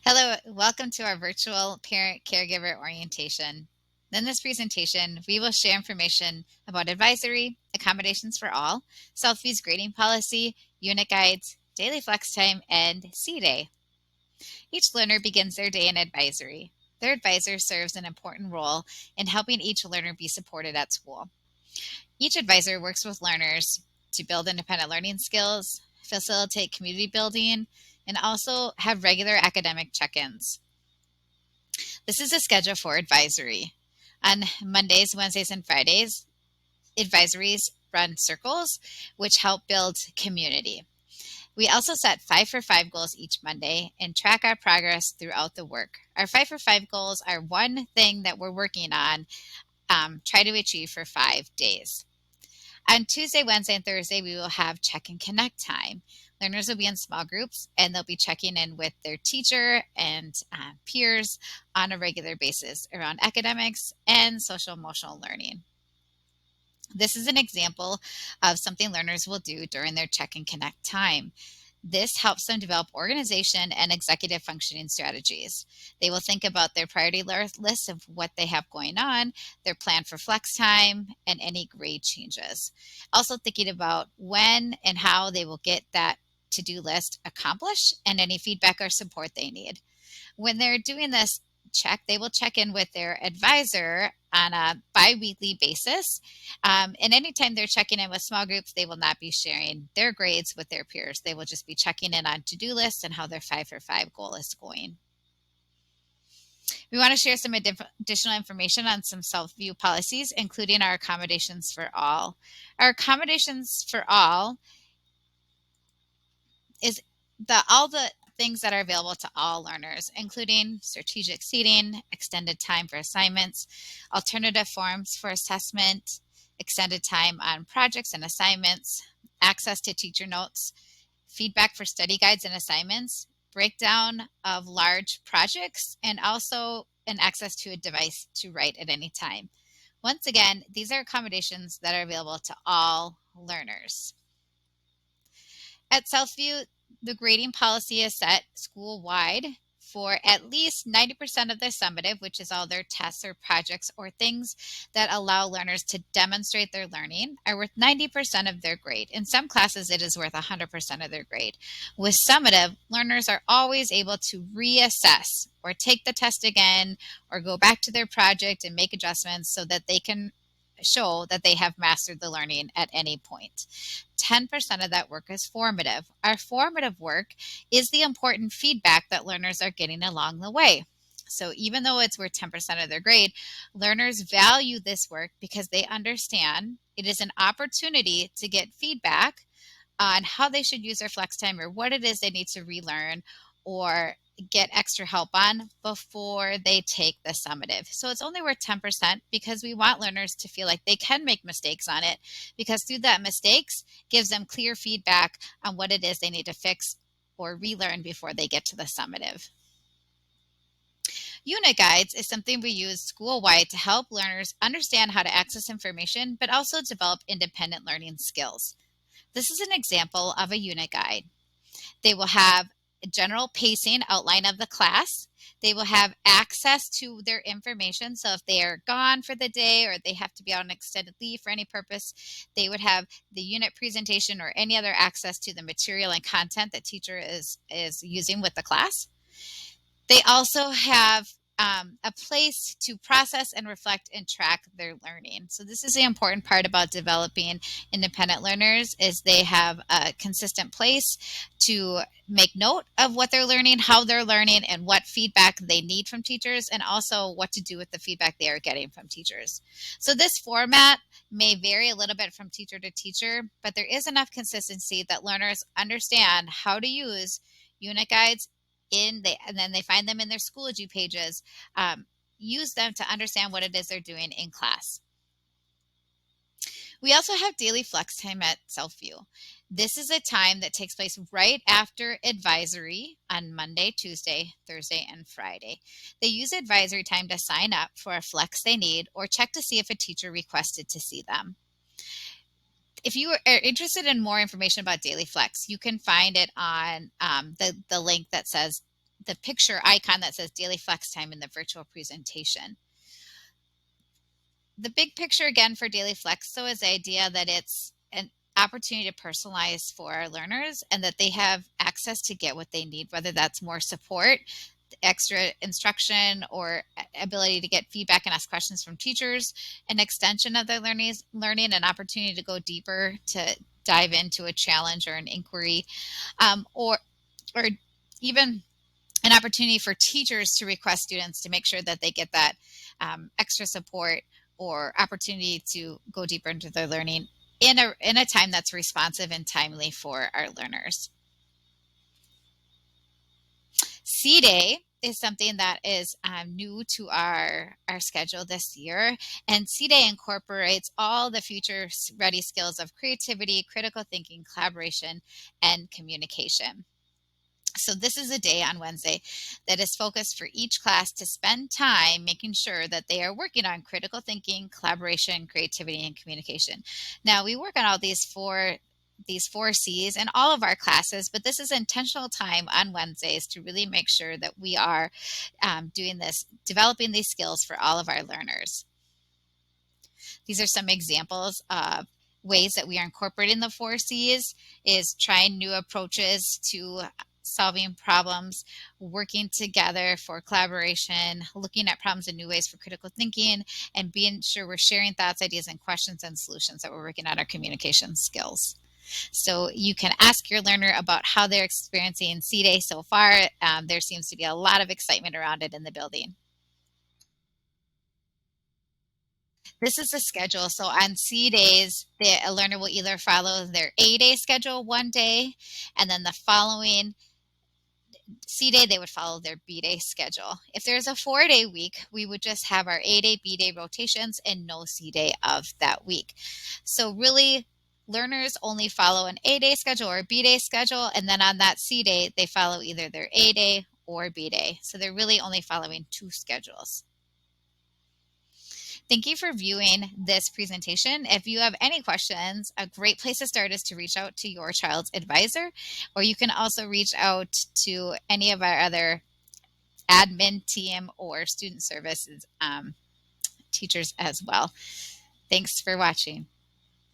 Hello, welcome to our virtual parent caregiver orientation. In this presentation, we will share information about advisory, accommodations for all, Southview's grading policy, unit guides, daily flex time, and C Day. Each learner begins their day in advisory. Their advisor serves an important role in helping each learner be supported at school. Each advisor works with learners to build independent learning skills, facilitate community building, and also have regular academic check-ins. This is a schedule for advisory. On Mondays, Wednesdays, and Fridays, advisories run circles, which help build community. We also set 5 for 5 goals each Monday and track our progress throughout the work. Our 5 for 5 goals are one thing that we're working on, try to achieve for 5 days. On Tuesday, Wednesday, and Thursday, we will have check and connect time. Learners will be in small groups and they'll be checking in with their teacher and peers on a regular basis around academics and social emotional learning. This is an example of something learners will do during their check and connect time. This helps them develop organization and executive functioning strategies. They will think about their priority list of what they have going on, their plan for flex time, and any grade changes. Also thinking about when and how they will get that to-do list accomplished and any feedback or support they need. When they're doing this they will check in with their advisor on a bi-weekly basis. And anytime they're checking in with small groups, they will not be sharing their grades with their peers. They will just be checking in on to-do lists and how their 5 for 5 goal is going. We want to share some additional information on some Southview policies, including our accommodations for all. Our accommodations for all is all the things that are available to all learners, including strategic seating, extended time for assignments, alternative forms for assessment, extended time on projects and assignments, access to teacher notes, feedback for study guides and assignments, breakdown of large projects, and also an access to a device to write at any time. Once again, these are accommodations that are available to all learners. At Southview, the grading policy is set school-wide for at least 90% of their summative, which is all their tests or projects or things that allow learners to demonstrate their learning, are worth 90% of their grade. In some classes, it is worth 100% of their grade. With summative, learners are always able to reassess or take the test again or go back to their project and make adjustments so that they can show that they have mastered the learning at any point. 10% of that work is formative. Our formative work is the important feedback that learners are getting along the way. So even though it's worth 10% of their grade, learners value this work because they understand it is an opportunity to get feedback on how they should use their flex time or what it is they need to relearn or get extra help on before they take the summative. So it's only worth 10% because we want learners to feel like they can make mistakes on it, because through that mistakes gives them clear feedback on what it is they need to fix or relearn before they get to the summative. Unit guides is something we use school-wide to help learners understand how to access information, but also develop independent learning skills. This is an example of a unit guide. They will have a general pacing outline of the class. They will have access to their information. So if they are gone for the day or they have to be on extended leave for any purpose, they would have the unit presentation or any other access to the material and content that teacher is using with the class. They also have a place to process and reflect and track their learning. So this is the important part about developing independent learners, is they have a consistent place to make note of what they're learning, how they're learning, and what feedback they need from teachers, and also what to do with the feedback they are getting from teachers. So this format may vary a little bit from teacher to teacher, but there is enough consistency that learners understand how to use unit guides and then they find them in their Schoology pages, use them to understand what it is they're doing in class. We also have daily flex time at Southview. This is a time that takes place right after advisory on Monday, Tuesday, Thursday, and Friday. They use advisory time to sign up for a flex they need or check to see if a teacher requested to see them. If you are interested in more information about Daily Flex, you can find it on the link that says the picture icon that says daily flex time in the virtual presentation. The big picture again for daily flex though is the idea that it's an opportunity to personalize for our learners and that they have access to get what they need, whether that's more support, extra instruction, or ability to get feedback and ask questions from teachers, an extension of their learning, an opportunity to go deeper, to dive into a challenge or an inquiry, or even an opportunity for teachers to request students to make sure that they get that extra support or opportunity to go deeper into their learning in a time that's responsive and timely for our learners. C-Day is something that is new to our schedule this year. And C-Day incorporates all the future ready skills of creativity, critical thinking, collaboration, and communication. So this is a day on Wednesday that is focused for each class to spend time making sure that they are working on critical thinking, collaboration, creativity, and communication. Now we work on all these four C's in all of our classes, but this is intentional time on Wednesdays to really make sure that we are doing this, developing these skills for all of our learners. These are some examples of ways that we are incorporating the four C's: is trying new approaches to solving problems, working together for collaboration, looking at problems in new ways for critical thinking, and being sure we're sharing thoughts, ideas, and questions and solutions, that we're working on our communication skills. So you can ask your learner about how they're experiencing C-Day so far. There seems to be a lot of excitement around it in the building. This is the schedule. So on C-Days, a learner will either follow their A-Day schedule one day, and then the following C-Day, they would follow their B-Day schedule. If there's a 4-day week, we would just have our A-Day, B-Day rotations and no C-Day of that week. So really, learners only follow an A-Day schedule or a B-Day schedule, and then on that C-Day, they follow either their A-Day or B-Day. So they're really only following two schedules. Thank you for viewing this presentation. If you have any questions, a great place to start is to reach out to your child's advisor, or you can also reach out to any of our other admin team or student services teachers as well. Thanks for watching.